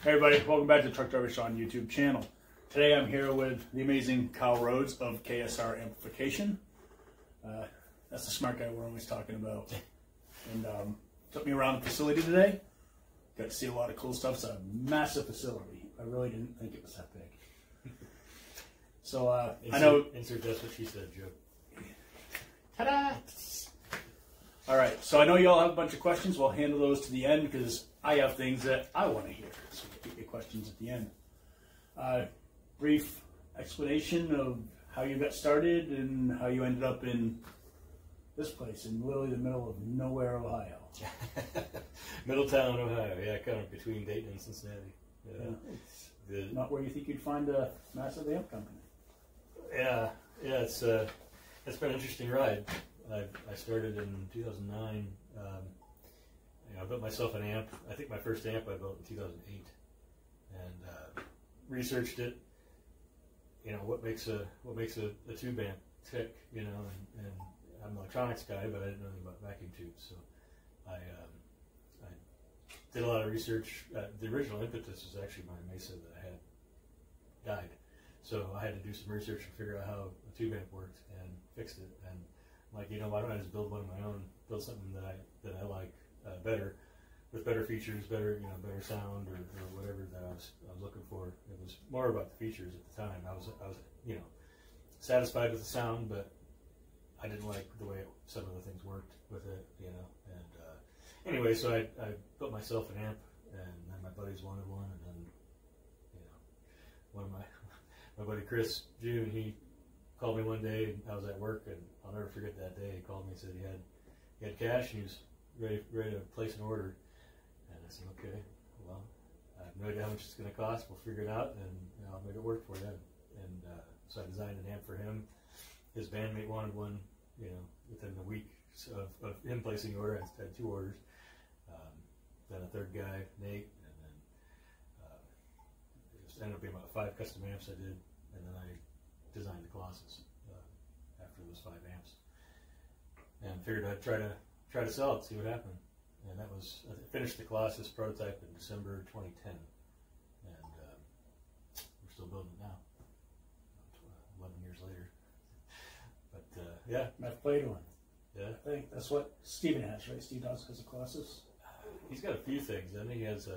Hey everybody, welcome back to Truck Driver Sean YouTube channel. Today I'm here with the amazing Kyle Rhodes of KSR Amplification. That's the smart guy we're always talking about. And took me around the facility today. Got to see a lot of cool stuff. It's a massive facility. I really didn't think it was that big. So I know... Insert that's what she said, Joe. Ta-da! All right, so I know you all have a bunch of questions. We'll handle those to the end because I have things that I want to hear. So we'll get your questions at the end. Brief explanation of how you got started and how you ended up in this place in literally the middle of nowhere, Ohio. Middletown, Ohio. Yeah, kind of between Dayton and Cincinnati. It's not where you think you'd find a massive amp company. Yeah, it's been an interesting ride. I started in 2009. I built myself an amp. I think my first amp I built in 2008, and researched it. What makes a tube amp tick? And I'm an electronics guy, but I didn't know anything about vacuum tubes, so I did a lot of research. The original impetus was actually my Mesa that I had died, so I had to do some research and figure out how a tube amp worked and fixed it. And I'm like, why don't I just build one of my own? Build something that I like better, with better features, better sound, or whatever that I was looking for. It was more about the features at the time. I was satisfied with the sound, but I didn't like the way some of the things worked with it, And anyway, so I built myself an amp, and then my buddies wanted one, and then one of my buddy Chris June, he called me one day. I was at work, and I'll never forget that day. He called me and said he had cash, and he was ready to place an order. And I said, okay, well, I have no idea how much it's going to cost. We'll figure it out, and I'll make it work for you. And so I designed an amp for him. His bandmate wanted one, within a week of him placing the order. I had 2 orders. Then a third guy, Nate, and then it just ended up being about 5 custom amps I did, and then I designed the Colossus after those 5 amps, and figured I'd try to sell it, see what happened. And that was, I finished the Colossus prototype in December 2010, and we're still building it now, 11 years later. But yeah, I've played one. Yeah, I think that's what Steven has, right? Steve Dawes has a Colossus. He's got a few things. I think he has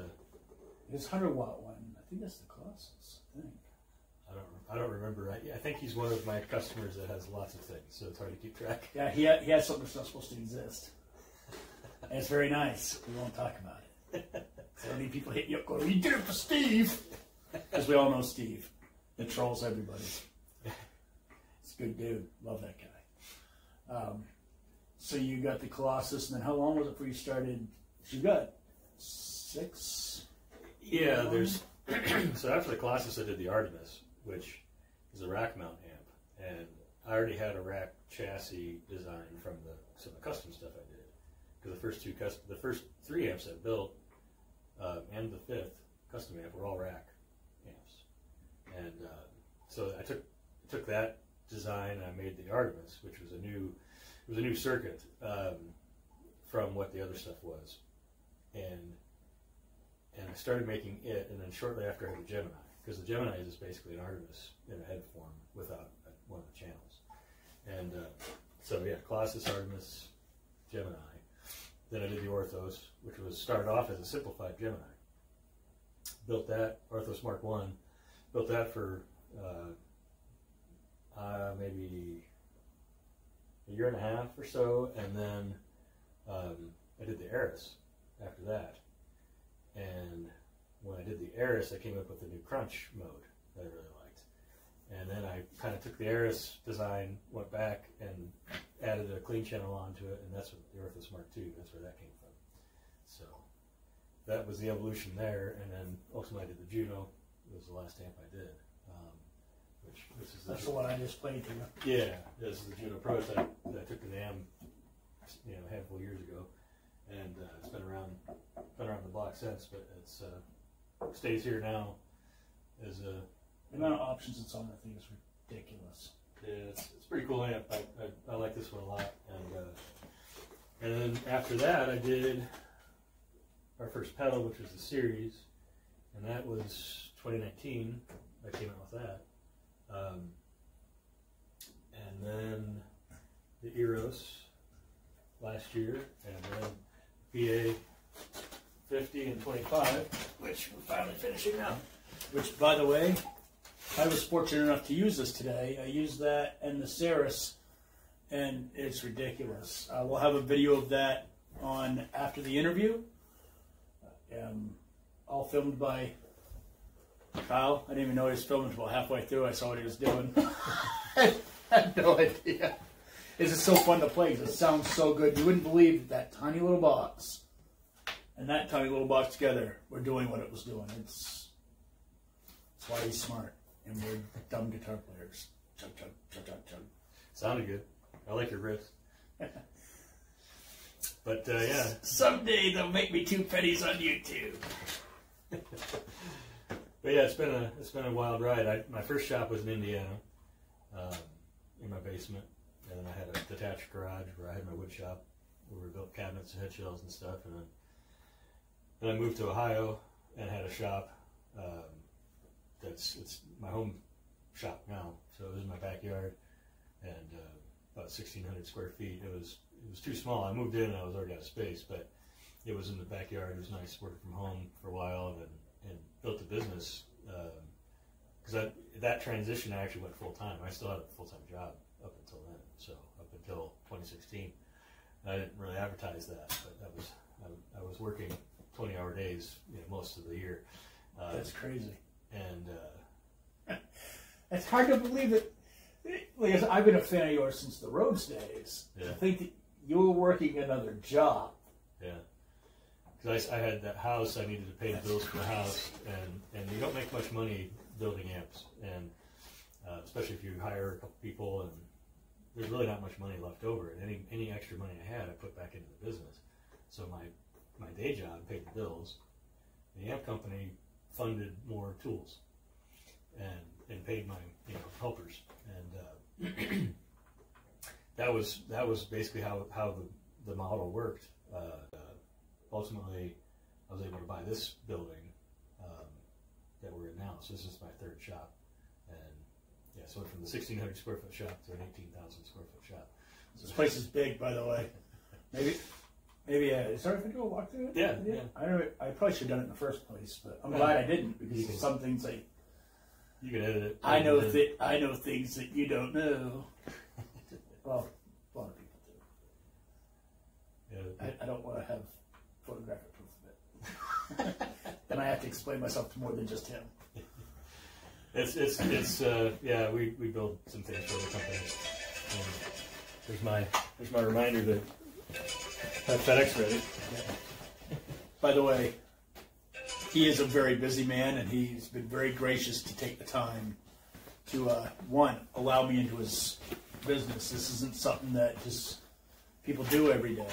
his 100-watt one. I think that's the Colossus. I think. I don't remember. I think he's one of my customers that has lots of things, so it's hard to keep track. Yeah, he has something that's not supposed to exist. And it's very nice. We won't talk about it. So many people hit you up going, "You did it for Steve!" Because we all know Steve. It trolls everybody. It's a good dude. Love that guy. So you got the Colossus, and then how long was it before you started? You got 6? Yeah, there's... So after the Colossus, I did the Artemis, which is a rack mount amp, and I already had a rack chassis design from some of the custom stuff I did. Because the first 3 amps I built, and the 5th custom amp were all rack amps, and so I took that design and I made the Artemis, which was a new circuit from what the other stuff was, and I started making it, and then shortly after I had the Gemini, because the Gemini is basically an Artemis in a head form without one of the channels. And so yeah, Colossus, Artemis, Gemini. Then I did the Orthos, which started off as a simplified Gemini. Built that, Orthos Mark I, built that for maybe a year and a half or so, and then I did the Eris after that. And when I did the Eris, I came up with a new crunch mode that I really liked. And then I kind of took the Eris design, went back and added a clean channel onto it, and that's what the Orthos Mark II, that's where that came from. So that was the evolution there, and then ultimately I did the Juno. It was the last amp I did. That's the one I just played to. Yeah, this is the Juno prototype that I took to NAMM, a handful of years ago, and it's been around the block since. But it's stays here now as a. The amount of options it's on, I think, is ridiculous. Yeah, it's a pretty cool amp. I like this one a lot, and then after that I did our first pedal, which was the series, and that was 2019. I came out with that. And then the Eros last year, and then PA-50 and 25, which we're finally finishing now. Which, by the way, I was fortunate enough to use this today. I used that and the Ceres, and it's ridiculous. We'll have a video of that on after the interview. All filmed by Kyle. I didn't even know he was filming until halfway through. I saw what he was doing. I had no idea. This is so fun to play because it sounds so good. You wouldn't believe that tiny little box and that tiny little box together were doing what it was doing. That's why he's smart and we're dumb guitar players. Chug, chug, chug, chug, chug. Sounded good. I like your riffs. But yeah. Someday they'll make me 2 pennies on YouTube. But yeah, it's been a wild ride. My first shop was in Indiana, in my basement, and then I had a detached garage where I had my wood shop, where we built cabinets and head shells and stuff. And then I moved to Ohio and had a shop. It's my home shop now, so it was in my backyard, and about 1,600 square feet. It was too small. I moved in and I was already out of space, but it was in the backyard. It was nice working from home for a while, and built a business. Because that transition, I actually went full time. I still had a full time job up until then. So up until 2016, I didn't really advertise that, but I was working 20-hour days, most of the year. That's crazy. And it's hard to believe that. Like, I've been a fan of yours since the Rhodes days. Yeah. To think that you were working another job. Yeah. Because I had that house, I needed to pay the bills for the house, and you don't make much money building amps, and especially if you hire a couple people, and there's really not much money left over. And any extra money I had, I put back into the business. So my day job paid the bills. The amp company funded more tools, and paid my helpers, and that was basically how the model worked. Ultimately, I was able to buy this building that we're in now. So this is my third shop, and yeah, so went from the 1,600 square foot shop to an 18,000 square foot shop. So This place is big, by the way. Maybe. Is there if I do a walkthrough? Yeah. I probably should have done it in the first place, but I'm glad I didn't because some things you can edit it. I know things that you don't know. Well, a lot of people do. Yeah. I don't want to have photographic proof of it. Then I have to explain myself to more than just him. It's yeah, we build some things for the company. There's my reminder to have FedEx ready. By the way, he is a very busy man, and he's been very gracious to take the time to allow me into his business. This isn't something that just people do every day.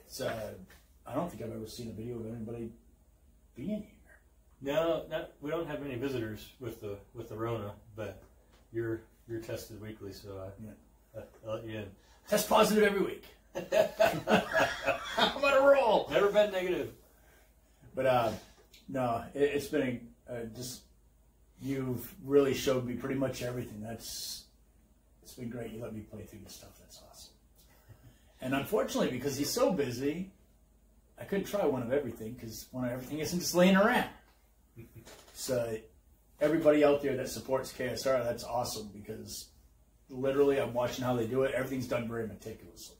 It's I don't think I've ever seen a video of anybody being here. No, we don't have many visitors with the Rona, but you're tested weekly, so I'll let you in. Test positive every week. I'm on a roll. Never been negative. But no, it's been just you've really showed me pretty much everything. It's been great. You let me play through the stuff. That's awesome. And unfortunately, because he's so busy, I couldn't try one of everything because one of everything isn't just laying around. So everybody out there that supports KSR, that's awesome because literally I'm watching how they do it. Everything's done very meticulously.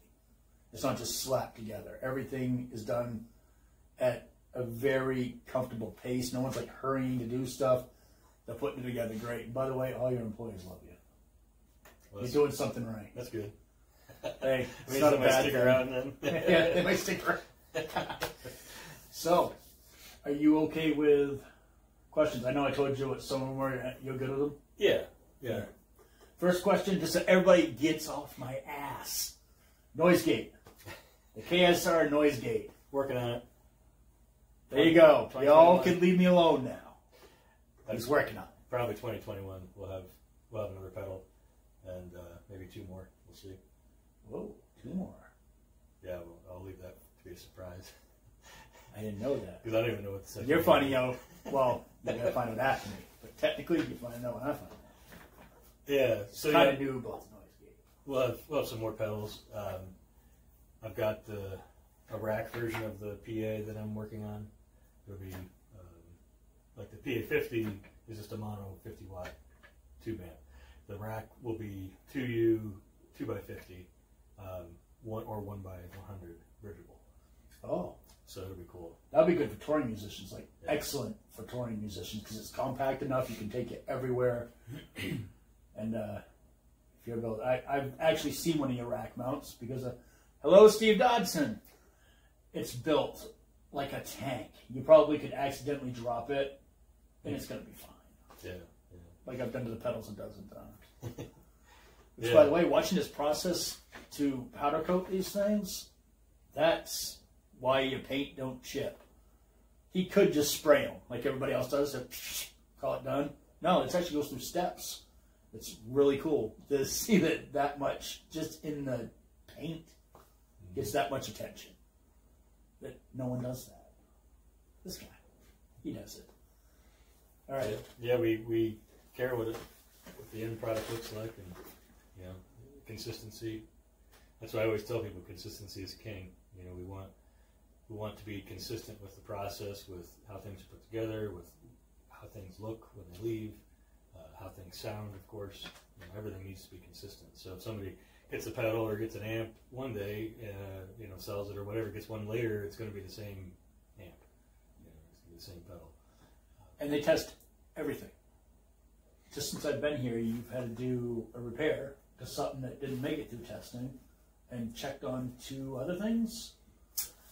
It's not just slapped together. Everything is done at a very comfortable pace. No one's like hurrying to do stuff. They're putting it together great. And by the way, all your employees love you. Well, you're doing something right. That's good. Hey, it's means not a they might bad stick thing. around then. Yeah, they might stick around. So, are you okay with questions? I know I told you what some of them were. You're good with them? Yeah. First question, just so everybody gets off my ass. Noise gate. The KSR noise gate. Working on it. There you go. Y'all can leave me alone now. He's working on it. Probably 2021 we'll have another pedal and maybe 2 more. We'll see. Whoa, 2 more. Yeah, I'll leave that to be a surprise. I didn't know that. Because I don't even know what the second. You're funny, yo. Well, you gotta find out after me. But technically, you find out when I find out. Yeah, so kind of new about the noise gate. We'll have some more pedals. I've got a rack version of the PA that I'm working on. It'll be like the PA-50 is just a mono 50 watt tube amp. The rack will be 2U 2x50, 1 or 1x100 bridgeable. Oh, so it'll be cool. That'd be good for touring musicians. Like excellent for touring musicians because it's compact enough. You can take it everywhere. And if you're able, I've actually seen one of your rack mounts because hello, Steve Dodson. It's built like a tank. You probably could accidentally drop it, and it's gonna be fine. Yeah. Like I've done to the pedals a dozen times. Which, Yeah. by the way, watching this process to powder coat these things, that's why your paint don't chip. He could just spray them like everybody else does, and call it done. No, it actually goes through steps. It's really cool to see that much just in the paint gets that much attention. That no one does that. This guy, he does it. All right. Yeah, we care what the end product looks like, and consistency. That's why I always tell people consistency is king. We want to be consistent with the process, with how things are put together, with how things look when they leave, how things sound, of course. Everything needs to be consistent. So if somebody gets a pedal or gets an amp one day, sells it or whatever, gets one later, it's going to be the same amp. It's going to be the same pedal. And they test everything. Just since I've been here, you've had to do a repair to something that didn't make it through testing and checked on 2 other things.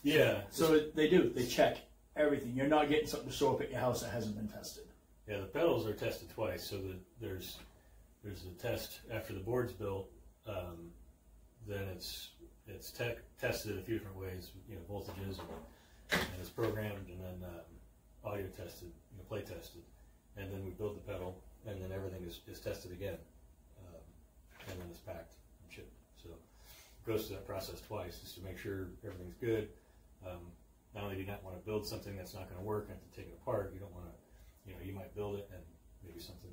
Yeah. So they do. They check everything. You're not getting something to show up at your house that hasn't been tested. Yeah, the pedals are tested twice. So that there's a test after the board's built. Then it's tested a few different ways. Voltages and it's programmed, and then audio tested, play tested, and then we build the pedal, and then everything is tested again, and then it's packed and shipped. So it goes through that process twice just to make sure everything's good. Not only do you not want to build something that's not going to work and have to take it apart, you don't want to, you might build it and maybe something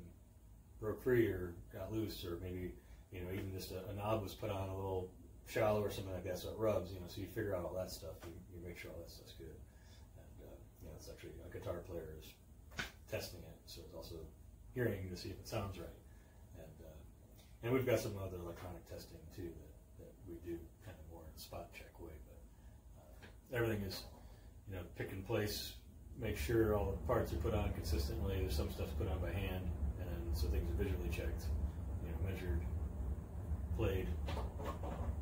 broke free or got loose, or maybe, even just a knob was put on a little shallow or something like that, so it rubs, so you figure out all that stuff, you make sure all that stuff's good. And, it's actually a guitar player is testing it, so it's also hearing to see if it sounds right. And we've got some other electronic testing too that we do kind of more in a spot check way, but everything is, pick in place, make sure all the parts are put on consistently. There's some stuff's put on by hand, and so things are visually checked, measured, played.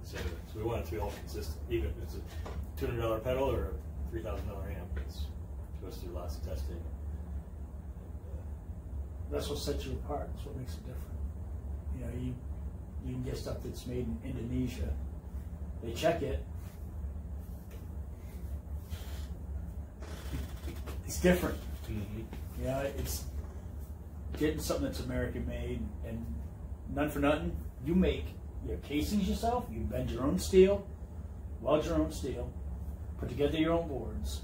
So we want it to be all consistent, even if it's a $200 pedal or a $3,000 amp. It goes through lots of testing. That's what sets you apart. That's what makes it different. You can get stuff that's made in Indonesia. They check it. It's different. Mm-hmm. It's getting something that's American made, and none for nothing. You make your casings yourself. You bend your own steel, weld your own steel, put together your own boards.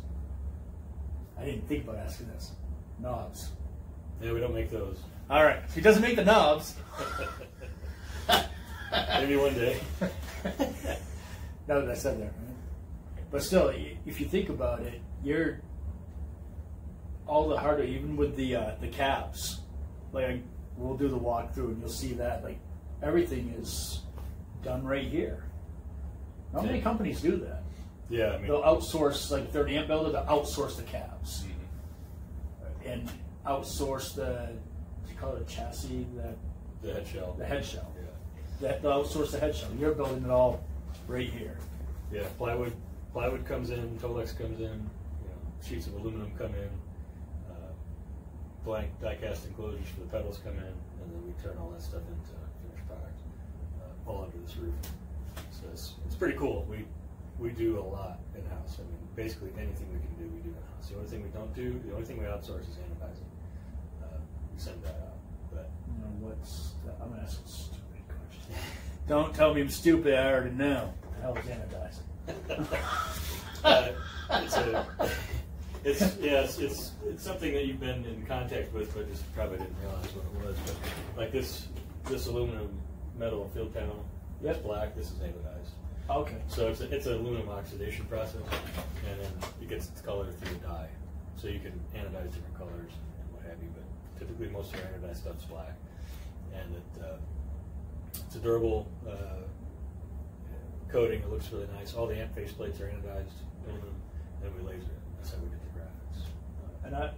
I didn't think about asking this. Knobs. Yeah, we don't make those. All right. So he doesn't make the knobs. Maybe one day. Now that I said that, right? But still, if you think about it, you're all the hardware, even with the cabs. Like we'll do the walkthrough, and you'll see that everything is done right here. Not many companies do that. Yeah, they'll outsource, like if they're an amp builder, they'll outsource the cabs and outsource the, what do you call it, chassis, the head shell. The head shell. Yeah. They'll outsource the head shell. You're building it all right here. Yeah, plywood comes in, Tolex comes in, sheets of aluminum come in, blank die-cast enclosures for the pedals come in, and then we turn all that stuff into finished product, all under this roof. So it's pretty cool. We do a lot in-house. Basically anything we can do, we do in-house. The only thing we don't do, the only thing we outsource is anodizing. We send that out. But I'm going to ask a stupid question. Don't tell me I'm stupid, I already know. The hell is anodizing? It's something that you've been in contact with, but just probably didn't realize what it was. But like this aluminum metal field panel, that's black. This is anodized. Okay. So it's an aluminum oxidation process, and then it gets its color through a dye. So you can anodize different colors and what have you. But typically, most of your anodized stuff's black, and it's a durable coating. It looks really nice. All the amp faceplates are anodized aluminum, and we laser it. That's how we get the graphics. And I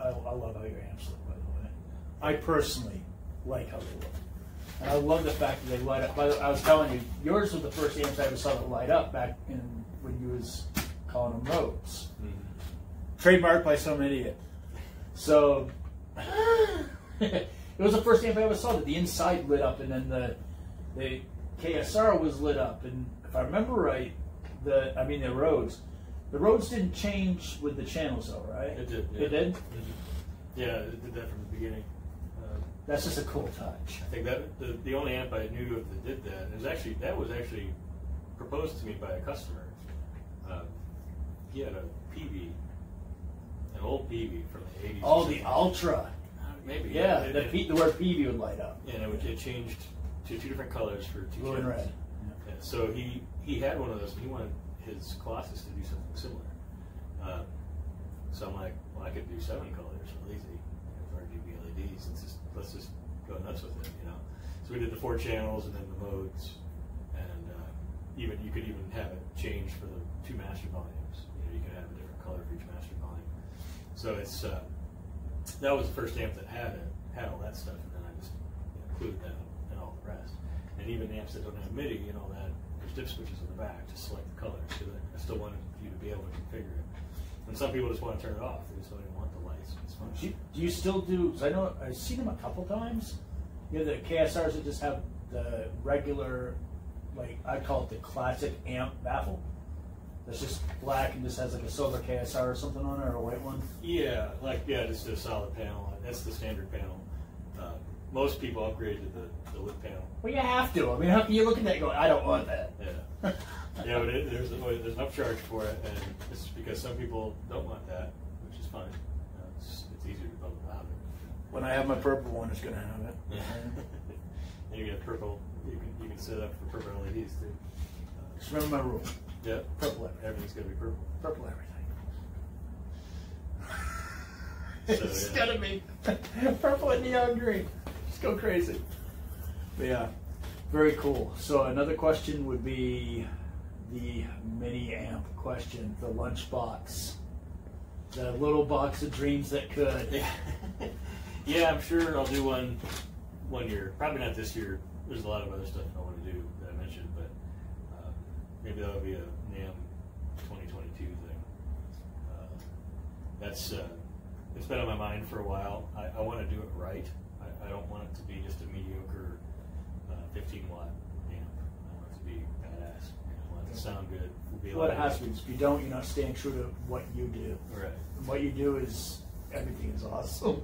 love how your amps look, by the way. I personally like how they look. And I love the fact that they light up. By the way, I was telling you, yours was the first amps I ever saw that light up back in when you was calling them Rhodes. Trademarked by some idiot. So, it was the first amp I ever saw that the inside lit up and then the KSR was lit up. And if I remember right, the Rhodes. The Rhodes didn't change with the channels though, right? It did. Yeah. It did? Yeah, it did that from the beginning. That's just a cool touch. I think that the only amp I knew of that did that, that was actually proposed to me by a customer. He had a PV, an old PV from the 80s. Oh, the Ultra. Maybe. Yeah, the word PV would light up. Yeah, and it changed to 2 different colors for 2 blue and red. Yeah, so he had one of those, and he wanted his Colossus to do something similar. So I'm like, well, I could do 7 colors real easy with RGB LEDs. Let's just go nuts with it, you know. So we did the 4 channels and then the modes, and you could even have it change for the 2 master volumes. You know, you could have a different color for each master volume. So it's that was the first amp that had all that stuff, and then I just included that in all the rest. And even amps that don't have MIDI and all that, there's dip switches in the back to select the colors. So I still wanted you to be able to configure it. And some people just want to turn it off. They just don't even want the lights. It's fun. Do you still do? Because I know I've seen them a couple times. You know the KSRs that just have the regular, like I call it the classic amp baffle. That's just black and just has like a silver KSR or something on it, or a white one. Yeah, just a solid panel. That's the standard panel. Most people upgrade to the lit panel. Well, you have to. I mean, how can you look at that and go, I don't want that? Yeah. Yeah, but there's an upcharge for it, and it's because some people don't want that, which is fine. It's easier to build without it. When I have my purple one, it's going to have it. Yeah. And you get purple. You can set up for purple LEDs too. Just remember my rule. Yeah. Purple everything. Everything's going to be purple. Purple everything. So, It's going to be purple and neon green. Just go crazy. But yeah, very cool. So another question would be the mini amp question, the lunchbox, the little box of dreams that could. Yeah, I'm sure I'll do one year. Probably not this year. There's a lot of other stuff I want to do that I mentioned, but maybe that'll be a NAMM 2022 thing. It's been on my mind for a while. I want to do it right. I don't want it to be just a mediocre 15-watt amp. I want it to be badass. I want it to sound good. Well, it has to be. If you don't, you're not staying true to what you do. Right. And what you do is, everything is awesome.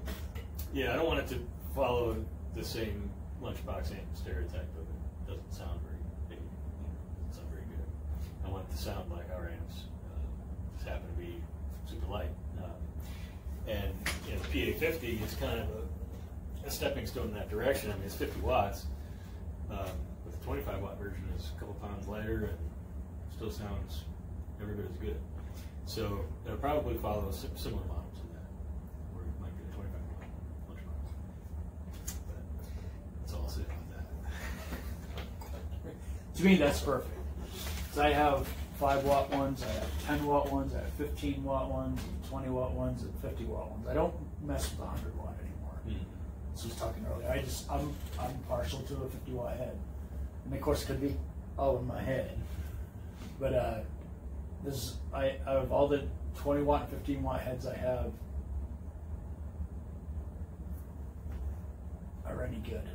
Yeah, I don't want it to follow the same lunchbox amp stereotype of it. Doesn't sound very big. Doesn't sound very good. I want it to sound like our amps. Just happen to be super light. And you know, the PA-50 is kind of a stepping stone in that direction. I mean, it's 50 watts, but the 25-watt version is a couple pounds lighter and still sounds every bit as good. So it'll probably follow similar models in that, where it might be a 25-watt lunchbox. But that's all I'll say about that. To me, that's perfect. So I have 5-watt ones, I have 10-watt ones, I have 15-watt ones, 20-watt ones, and 50-watt ones. I don't mess with 100-watt anymore. This was talking earlier. I'm partial to a 50-watt head, and of course it could be all in my head. But out of all the 20-watt and 15-watt heads I have, are any good.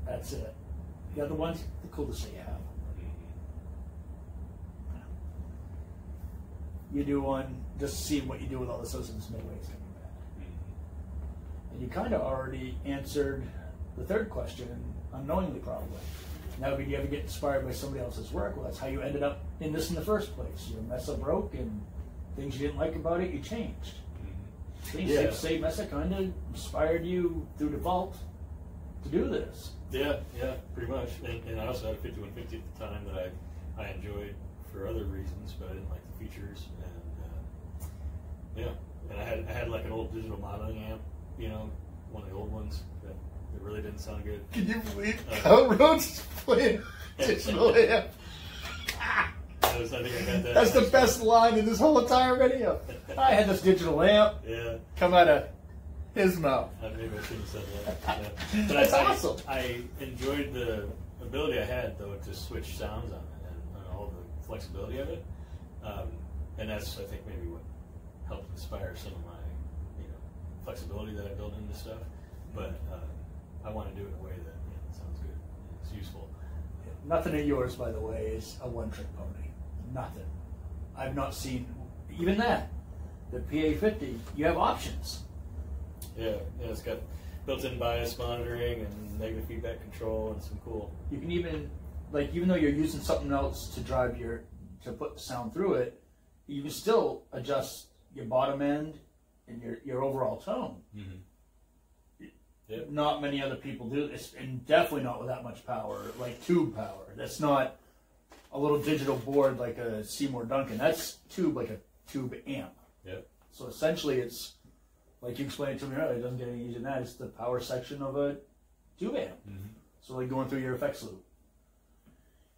That's it. The other ones, the coolest that you have. You do one just to see what you do with all the systems midways coming back. And you kind of already answered the third question, unknowingly probably. Now, did you ever get inspired by somebody else's work? Well, that's how you ended up in this in the first place. Your Mesa broke and Things you didn't like about it, you changed. Things Yeah. same message kind of inspired you through default to do this. Yeah, pretty much. And I also had a 5150 at the time that I enjoyed for other reasons, but I didn't like the features. And and I had like an old digital modeling amp, you know, one of the old ones that really didn't sound good. Can you believe how Rhodes is playing digital amp? I think I got that. That's the best line in this whole entire video. I had this digital amp Yeah. come out of his mouth. Maybe I shouldn't have said that. Yeah. But That's awesome. I enjoyed the ability I had, though, to switch sounds on it and all the flexibility of it. And that's, I think, maybe what helped inspire some of my, flexibility that I built into stuff. But I want to do it in a way that sounds good. It's useful. Nothing of yours, by the way, is a one-trick pony. Nothing. I've not seen even that. The PA-50, you have options. Yeah, it's got built-in bias monitoring and negative feedback control and some cool. You can even, like, even though you're using something else to drive to put the sound through it, you can still adjust your bottom end and your overall tone. Mm-hmm. Yep. Not many other people do this, and definitely not with that much power, like tube power. That's not a little digital board like a Seymour Duncan. That's like a tube amp. Yep. So essentially, it's like you explained to me earlier. It doesn't get any easier than that. It's the power section of a tube amp. Mm-hmm. So like going through your effects loop,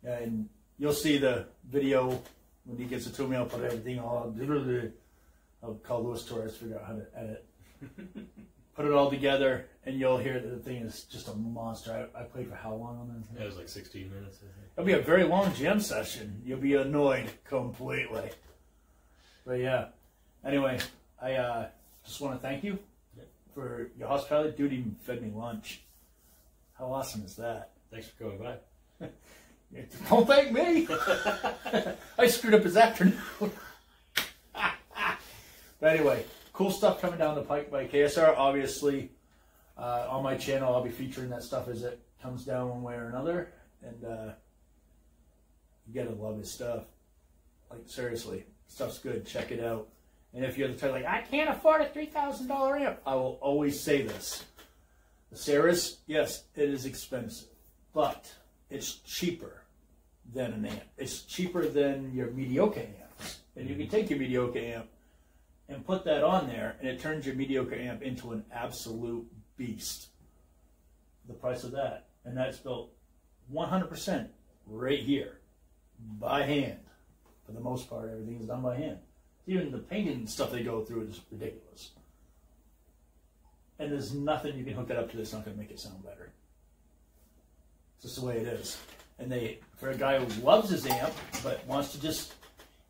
and you'll see the video when he gets it to me. I'll put everything all. I'll call Louis Torres, figure out how to edit. Put it all together, and you'll hear that the thing is just a monster. I played for how long on that? It was like 16 minutes, I think. It'll be a very long jam session. You'll be annoyed completely. But yeah. Anyway, I just want to thank you for your hospitality. Dude even fed me lunch. How awesome is that? Thanks for coming by. Don't thank me. I screwed up his afternoon. But anyway, cool stuff coming down the pike by KSR. Obviously, on my channel, I'll be featuring that stuff as it comes down one way or another. And you gotta love his stuff. Like, seriously, stuff's good. Check it out. And if you're the type like, I can't afford a $3,000 amp, I will always say this. The Ceres, yes, it is expensive, but it's cheaper than an amp. It's cheaper than your mediocre amps. And you can take your mediocre amp and put that on there, and it turns your mediocre amp into an absolute beast. The price of that. And that's built 100% right here, by hand. For the most part, everything is done by hand. Even the painting stuff they go through is ridiculous. And there's nothing you can hook that up to that's not going to make it sound better. It's just the way it is. And for a guy who loves his amp, but wants to just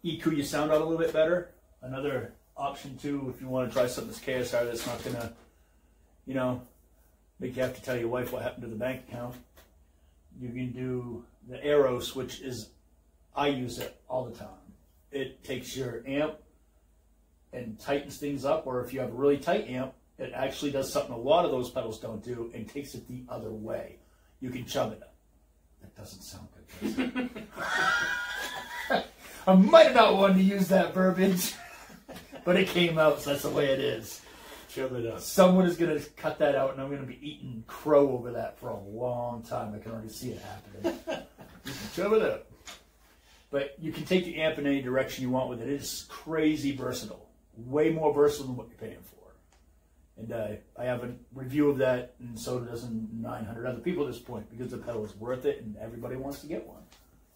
EQ your sound out a little bit better, another option too, if you want to try something that's KSR that's not going to, make you have to tell your wife what happened to the bank account. You can do the Arrows, which is, I use it all the time. It takes your amp and tightens things up, or if you have a really tight amp, it actually does something a lot of those pedals don't do and takes it the other way. You can chub it up. That doesn't sound good, does it? I might have not wanted to use that verbiage, but it came out, so that's the way it is. Chub it up. Someone is going to cut that out, and I'm going to be eating crow over that for a long time. I can already see it happening. You can chub it up. But you can take the amp in any direction you want with it. It is crazy versatile. Way more versatile than what you're paying for. And I have a review of that, and so does 900 other people at this point, because the pedal is worth it, and everybody wants to get one.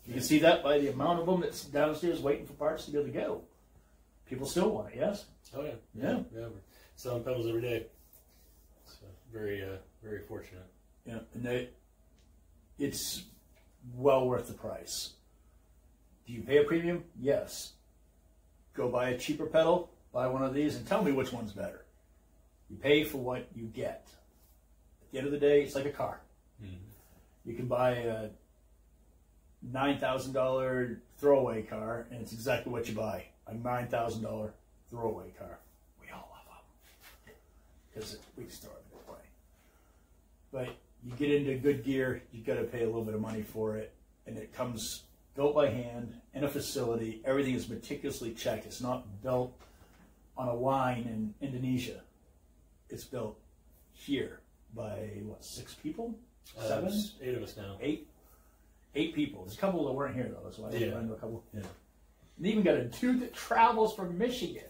You can see that by the amount of them that's downstairs waiting for parts to be able to go. People still want it, yes? Oh, yeah. Yeah. We're selling pedals every day. So very, very fortunate. Yeah, and it's well worth the price. Do you pay a premium? Yes. Go buy a cheaper pedal, buy one of these, and tell me which one's better. You pay for what you get. At the end of the day, it's like a car. Mm-hmm. You can buy a $9,000 throwaway car, and it's exactly what you buy. A $9,000 throwaway car. We all love them. Because we store it that way. But you get into good gear, you've got to pay a little bit of money for it, and it comes built by hand in a facility. Everything is meticulously checked. It's not built on a line in Indonesia. It's built here by, what, 6 people? 7? 8 of us now. 8 people. There's a couple that weren't here, though, so I Yeah. know a couple. Yeah. And even got a dude that travels from Michigan.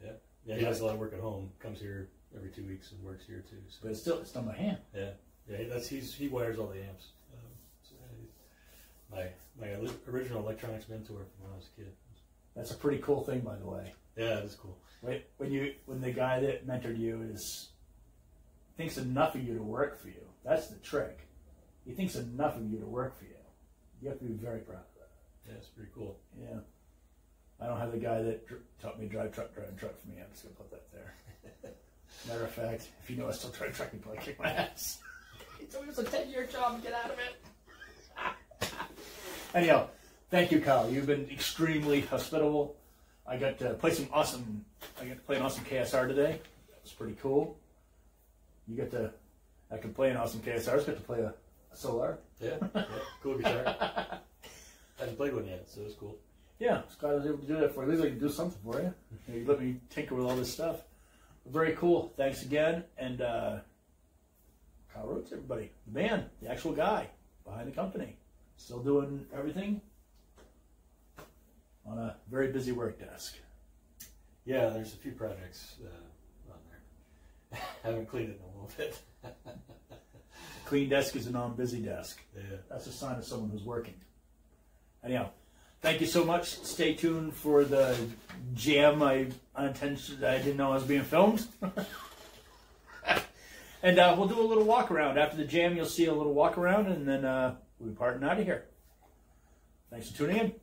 Yeah. Yeah, he does a lot of work at home. Comes here every 2 weeks and works here too. So. But it's done by hand. Yeah. Yeah, he wires all the amps. So, my original electronics mentor from when I was a kid. That's a pretty cool thing, by the way. Yeah, it is cool. Right? When the guy that mentored you thinks enough of you to work for you, that's the trick. He thinks enough of you to work for you. You have to be very proud of that. Yeah, it's pretty cool. Yeah. I don't have the guy that taught me to drive truck for me. I'm just going to put that there. Matter of fact, if you know I still drive truck, you probably kick my ass. He told me it was a 10-year job and get out of it. Anyhow, thank you, Kyle. You've been extremely hospitable. I got to play an awesome KSR today. That was pretty cool. I could play an awesome KSR. I got to play a Solar. Yeah, cool guitar. I haven't played one yet, so it's cool. Yeah, it's glad I was able to do that for you. At least I can do something for you. You let me tinker with all this stuff. Very cool. Thanks again. And Kyle Rhodes, everybody. The man, the actual guy behind the company. Still doing everything on a very busy work desk. Yeah, there's a few projects on there. Haven't cleaned it in a little bit. A clean desk is a non-busy desk. Yeah. That's a sign of someone who's working. Anyhow, thank you so much. Stay tuned for the jam I didn't know I was being filmed. And we'll do a little walk around. After the jam, you'll see a little walk around, and then we'll be parting out of here. Thanks for tuning in.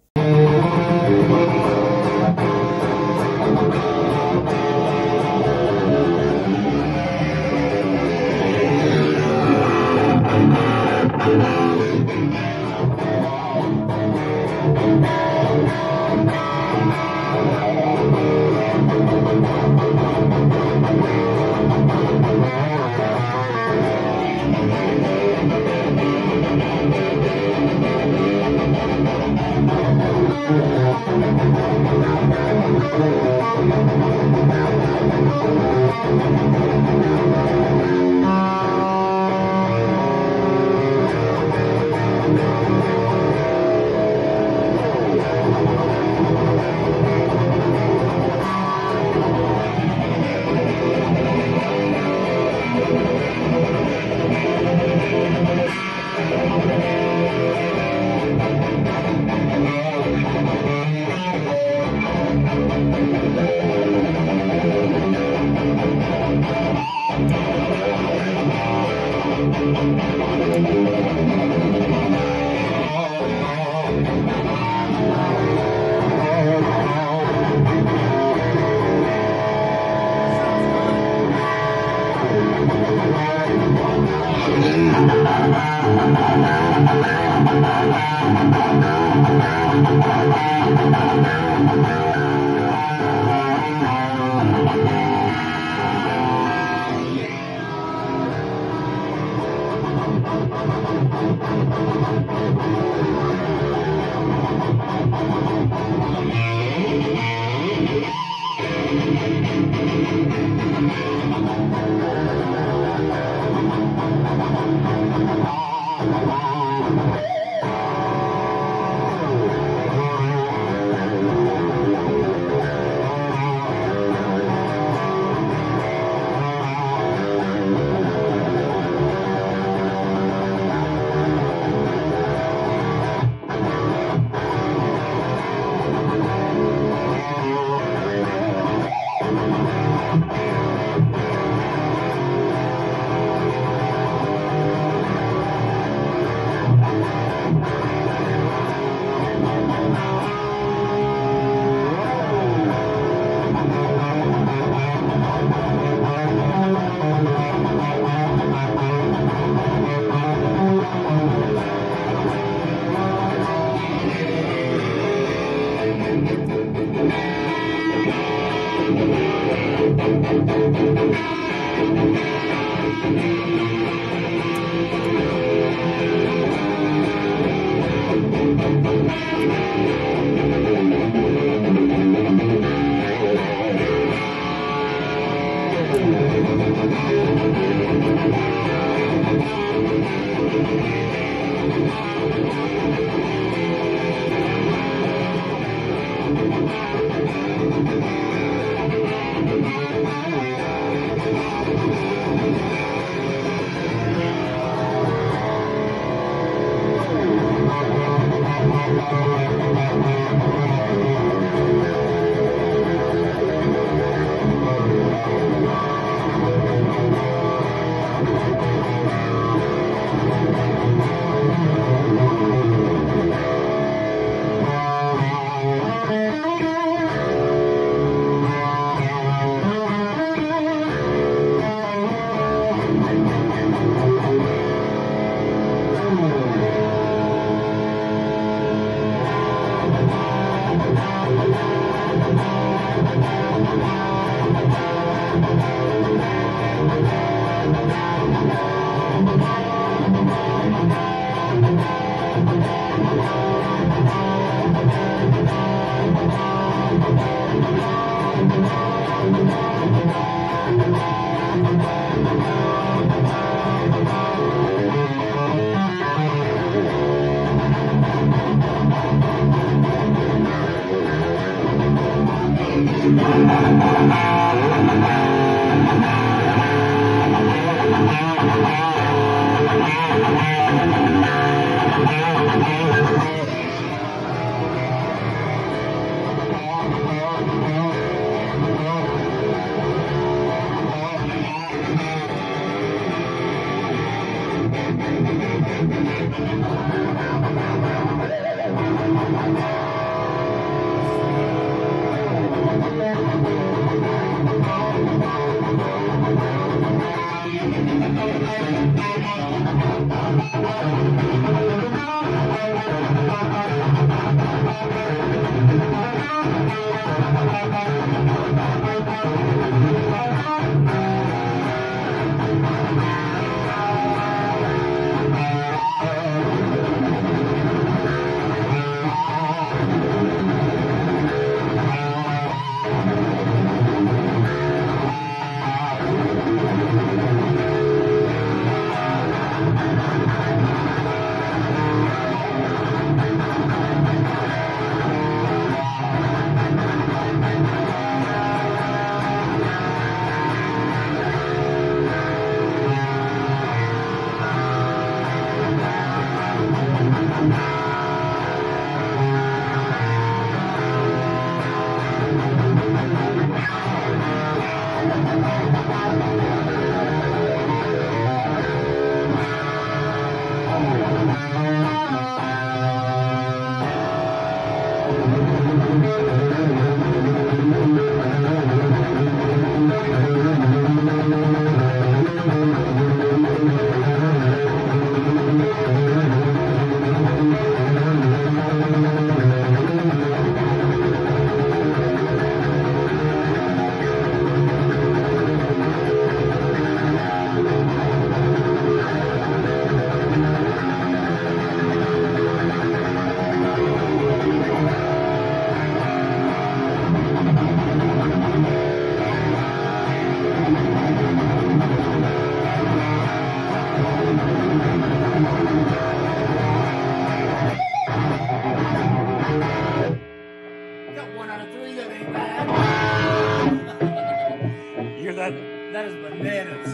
That is bananas.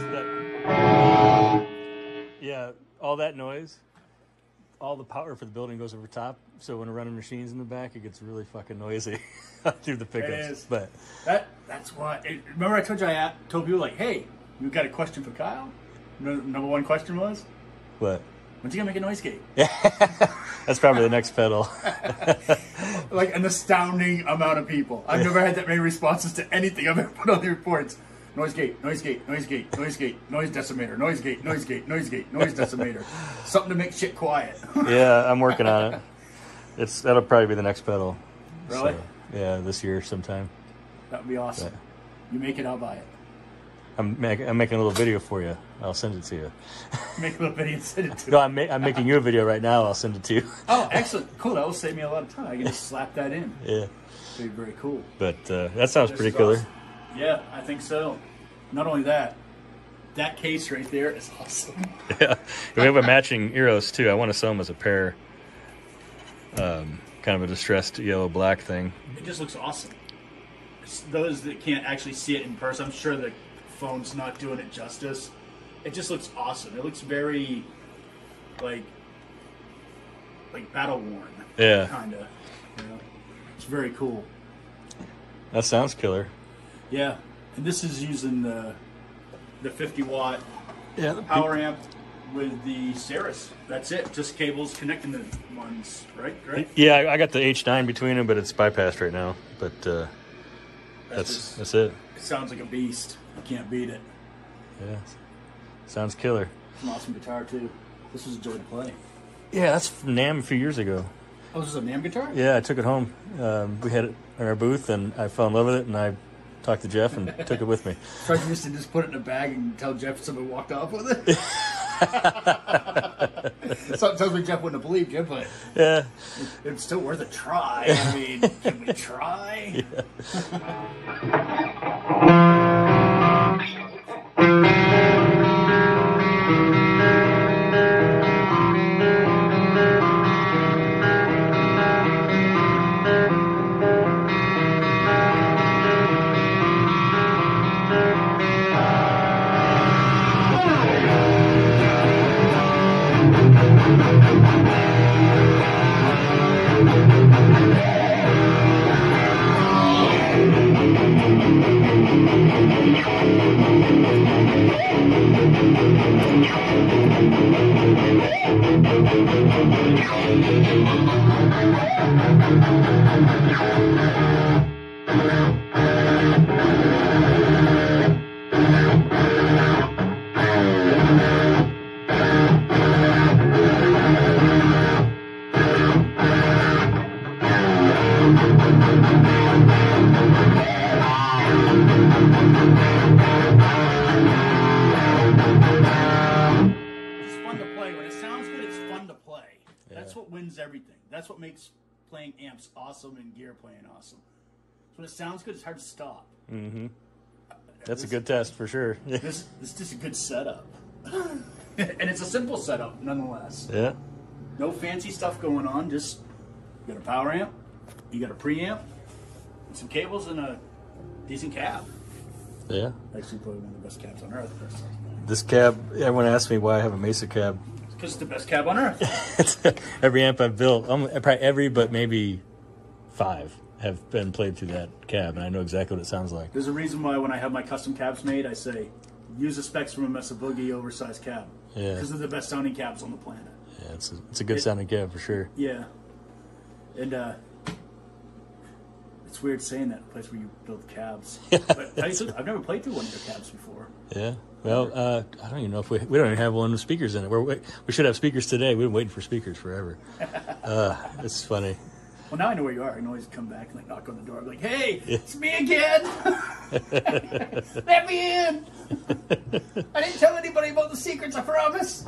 Yeah, all that noise, all the power for the building goes over top. So when we're running machines in the back, it gets really fucking noisy through the pickups. It is. But that's why. Remember, I told you told people like, "Hey, you got a question for Kyle?" Number one question was, what? When's he gonna make a noise gate? That's probably the next pedal. Like an astounding amount of people. I've never had that many responses to anything I've ever put on the reports. Noise gate, noise gate, noise gate, noise gate, noise decimator, noise gate, noise gate, noise gate, noise decimator. Something to make shit quiet. Yeah, I'm working on it. That'll probably be the next pedal. Really? So, yeah, this year sometime. That would be awesome. But you make it, I'll buy it. I'm making a little video for you. I'll send it to you. Make a little video and send it to No, I'm making you a video right now. I'll send it to you. Oh, excellent. Cool. That will save me a lot of time. I can just slap that in. Yeah. It'd be very cool. But that sounds pretty is killer. awesome. Yeah, I think so. Not only that, that case right there is awesome. Yeah. We have a matching Eros too. I want to sell them as a pair. Kind of a distressed yellow-black thing. It just looks awesome. Those that can't actually see it in person, I'm sure the phone's not doing it justice. It just looks awesome. It looks very like battle worn. Yeah. Kinda. You know? It's very cool. That sounds killer. Yeah. And this is using the 50-watt power amp with the Ceres. That's it. Just cables connecting the ones, right? Yeah, I got the H9 between them, but it's bypassed right now. But that's it. It sounds like a beast. You can't beat it. Yeah, sounds killer. It's an awesome guitar too. This was a joy to play. Yeah, that's from NAMM a few years ago. Oh, this is a NAMM guitar? Yeah, I took it home. We had it in our booth, and I fell in love with it, and I talked to Jeff and took it with me. Tried used to just put it in a bag and tell Jeff somebody walked off with it. Something tells me Jeff wouldn't have believed you, but yeah, it's still worth a try. I mean, can we try? Yeah. everything. That's what makes playing amps awesome and gear playing awesome. So when it sounds good, it's hard to stop. Mm-hmm. That's a good test for sure. This is just a good setup. And it's a simple setup, nonetheless. Yeah. No fancy stuff going on. Just you got a power amp, you got a preamp, and some cables, and a decent cab. Yeah. Actually, probably one of the best cabs on earth. This cab, everyone asks me why I have a Mesa cab. Because it's the best cab on earth. Every amp I've built, probably every but maybe 5 have been played through that cab, and I know exactly what it sounds like. There's a reason why when I have my custom cabs made, I say, use the specs from a Mesa Boogie oversized cab. Yeah. Because they're the best sounding cabs on the planet. Yeah, it's a good sounding cab for sure. Yeah. And it's weird saying that in a place where you build cabs. But I've never played through one of your cabs before. Yeah. Well, I don't even know if we don't even have one with speakers in it. We should have speakers today. We've been waiting for speakers forever. It's funny. Well, now I know where you are. I can always come back and like knock on the door. I'm like, hey, it's me again. Let me in. I didn't tell anybody about the secrets, I promise.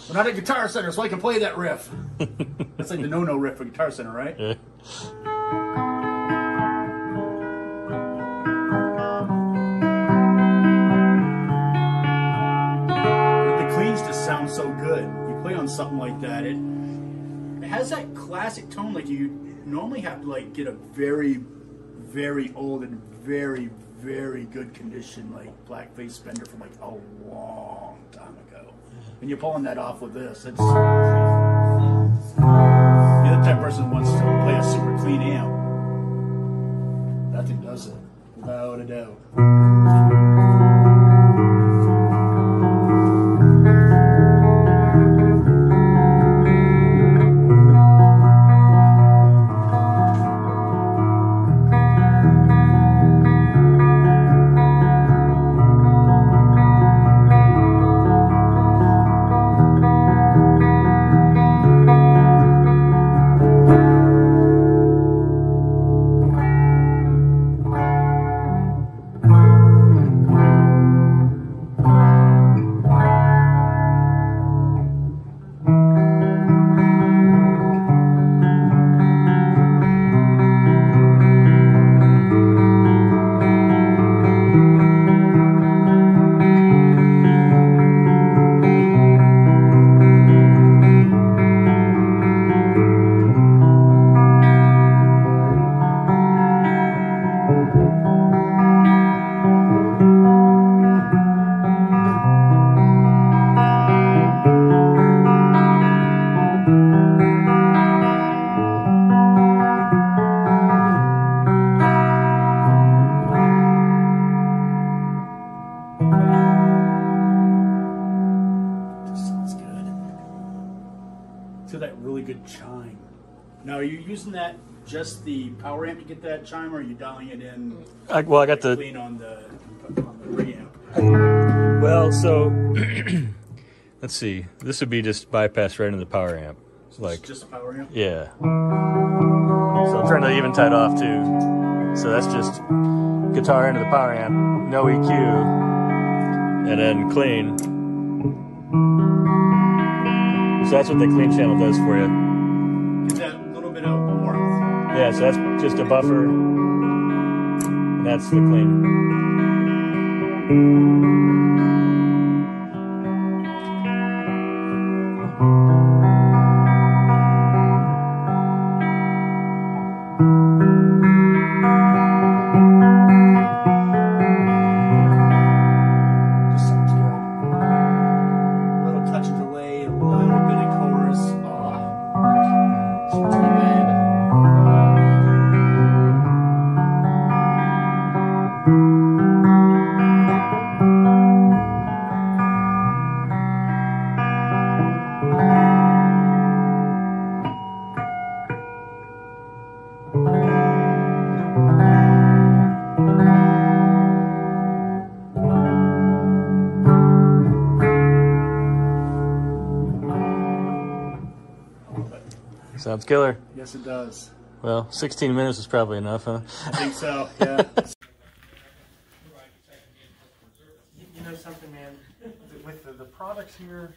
We're not at Guitar Center, so I can play that riff. That's like the no-no riff for Guitar Center, right? Yeah. The cleans just sound so good. You play on something like that, it has that classic tone. Like you normally have to like get a very, very old and very, very good condition like blackface Spender from like a long time ago. And you're pulling that off with this. It's you're the type of person who wants to play a super clean amp. That thing does it, without a doubt. To that really good chime. Now, are you using that just the power amp to get that chime, or are you dialing it in? I got the clean on the preamp. well. So let's see. This would be just bypass right into the power amp. So Like just a power amp. yeah. So I'm trying to even tie it off too. So that's just guitar into the power amp, no EQ, and then clean. So that's what the clean channel does for you. Get that little bit of warmth. Yeah, so that's just a buffer, and that's the clean. Just sounds good. A little touch of delay, a little bit of chorus. Oh. Sounds killer. Yes, it does. Well, 16 minutes is probably enough, huh? I think so, yeah. You know something, man? With the products here,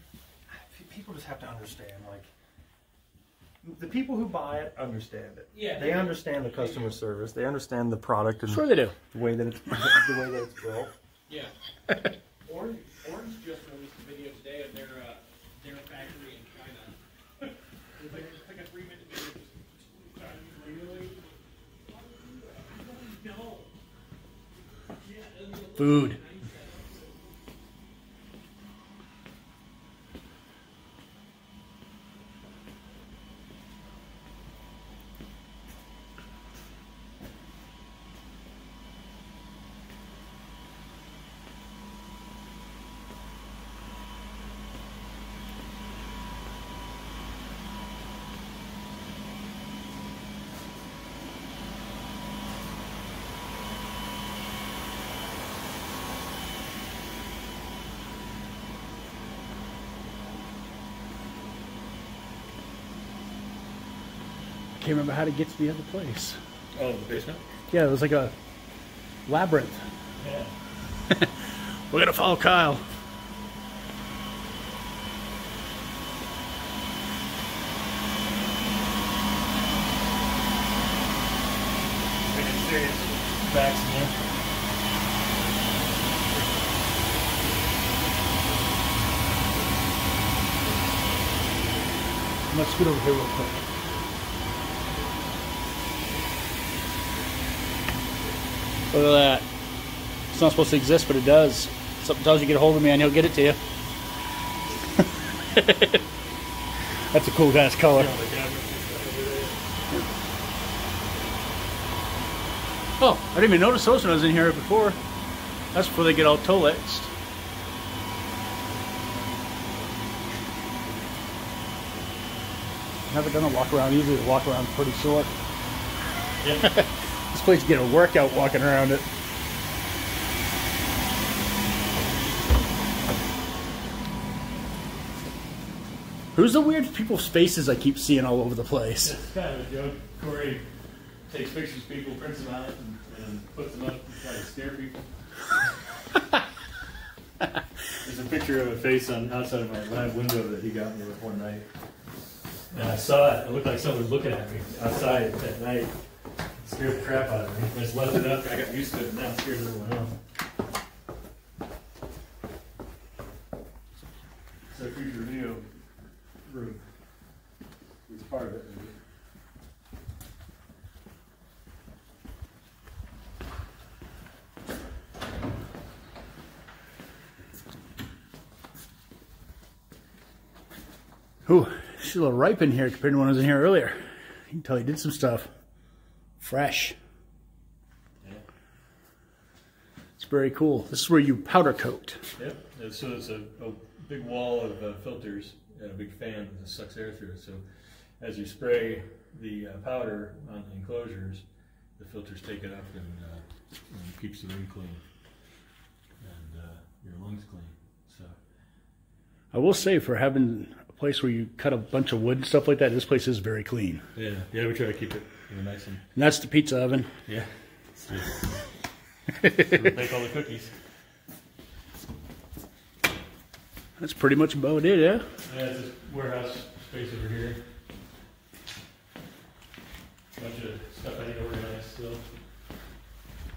people just have to understand. Like, the people who buy it understand it. Yeah. They understand the customer service. They understand the product and Sure they do. the way that it's built. Yeah. Orange just released a video today of their factory in China. It's like a 3-minute video. Really? No. Food. Can't remember how to get to the other place. Oh, the basement? Yeah, it was like a labyrinth. Yeah. We're gonna follow Kyle. Making serious backs in there. Let's scoot over here real quick. Look at that. It's not supposed to exist, but it does. Something tells you get a hold of me and he'll get it to you. That's a cool guy's color. Oh, I didn't even notice those when I was in here before. That's before they get all toe-lexed. Never done a walk around. Usually the walk around pretty short. Yeah. This place, you get a workout walking around it. Who's the weird people's faces I keep seeing all over the place? It's kind of a joke. Corey takes pictures of people, prints them out, and puts them up to try to scare people. There's a picture of a face on outside of my lab window that he got me with one night. And I saw it. It looked like someone was looking at me outside at night. It scared the crap out of me. I just left it up. I got used to it, and now it scares everyone else. So future video room. It's part of it. Maybe. Ooh, she's a little ripe in here compared to when I was in here earlier. You can tell he did some stuff. Fresh. Yeah. It's very cool. This is where you powder coat. Yep. And so it's a big wall of filters and a big fan that sucks air through it. So as you spray the powder on the enclosures, the filters take it up and keeps the room clean and your lungs clean. So I will say, for having a place where you cut a bunch of wood and stuff like that, this place is very clean. yeah, we try to keep it nice and that's the pizza oven. yeah. So we make all the cookies. That's pretty much about it, yeah? Yeah, it's this warehouse space over here. A bunch of stuff I need to organize still.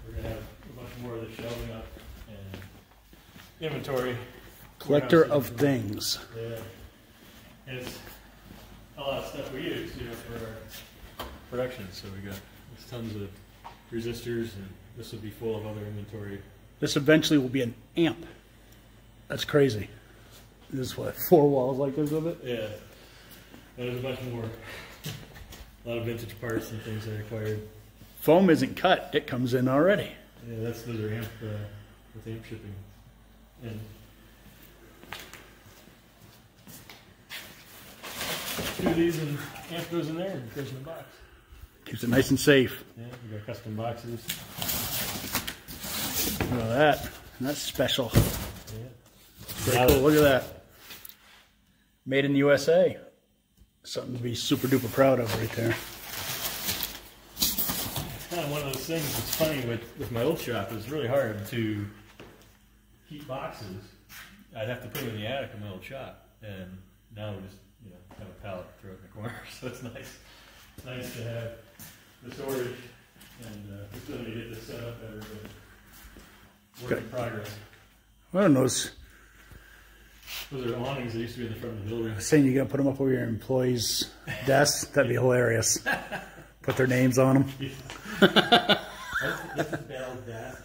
We're going to have a bunch more of the shelving up and inventory. Collector Warehouse of things. Yeah. And it's a lot of stuff we use, for our production. So we got tons of resistors, and this will be full of other inventory. This eventually will be an amp. That's crazy. This is what, 4 walls like this of it? Yeah. And there's a bunch more. A lot of vintage parts and things I acquired. Foam isn't cut, it comes in already. Yeah, those are amp with amp shipping. And two of these, and amp goes in there and goes in the box. Keeps it nice and safe. Yeah, we got custom boxes. Look at that. And that's special. Yeah. Very cool. Look at that. Made in the USA. Something to be super duper proud of right there. It's kind of one of those things that's funny with my old shop. It was really hard to keep boxes. I'd have to put them in the attic in my old shop, and now we just have a pallet, throw it in the corner. So it's nice. It's nice to have the storage, and we're still going to get this set up better, but work in progress. Well, those are awnings that used to be in the front of the building. Saying you got to put them up over your employees' desks, that'd be hilarious. Put their names on them. This is Bell's desk.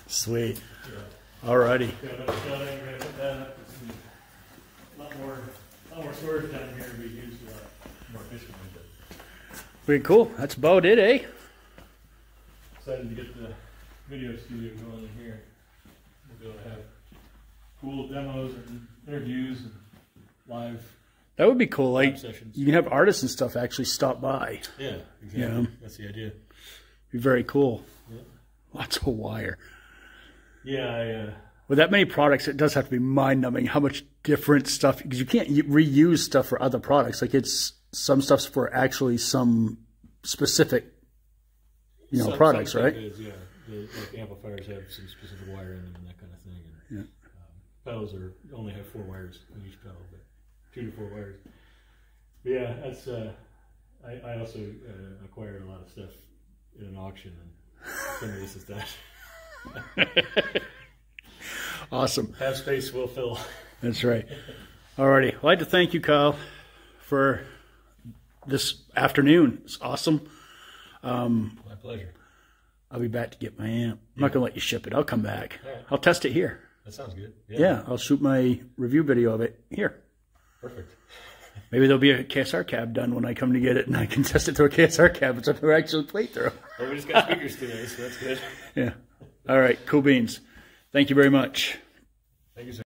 Sweet. Yeah. Alrighty. Got another shelving, we're going to put that up. A lot more storage down here to be used more efficiently. Pretty cool. That's about it, eh? Excited to get the video studio going in here. We'll be able to have cool demos and interviews and live. That would be cool. Like sessions. You can have artists and stuff actually stop by. Yeah, exactly. Yeah. That's the idea. Be very cool. Yeah. Lots of wire. Yeah, with that many products, it does have to be mind-numbing how much different stuff, because you can't reuse stuff for other products. Like some stuff's for actually some specific, products, right? Is, yeah. Like amplifiers have some specific wiring and that kind of thing. And, pedals only have 4 wires in each pedal, but 2 to 4 wires. But yeah, that's. I also acquired a lot of stuff in an auction, and some of this is that. Awesome. Have space, will fill. That's right. Alrighty. I'd like to thank you, Kyle, for this afternoon. It's awesome. My pleasure. I'll be back to get my amp. I'm not going to let you ship it. I'll come back. Right. I'll test it here. That sounds good. Yeah, I'll shoot my review video of it here. Perfect. Maybe there'll be a KSR cab done when I come to get it, and I can test it through a KSR cab, which I've actually played through. Well, we just got speakers today, so that's good. Yeah. All right. Cool beans. Thank you very much. Thank you, sir.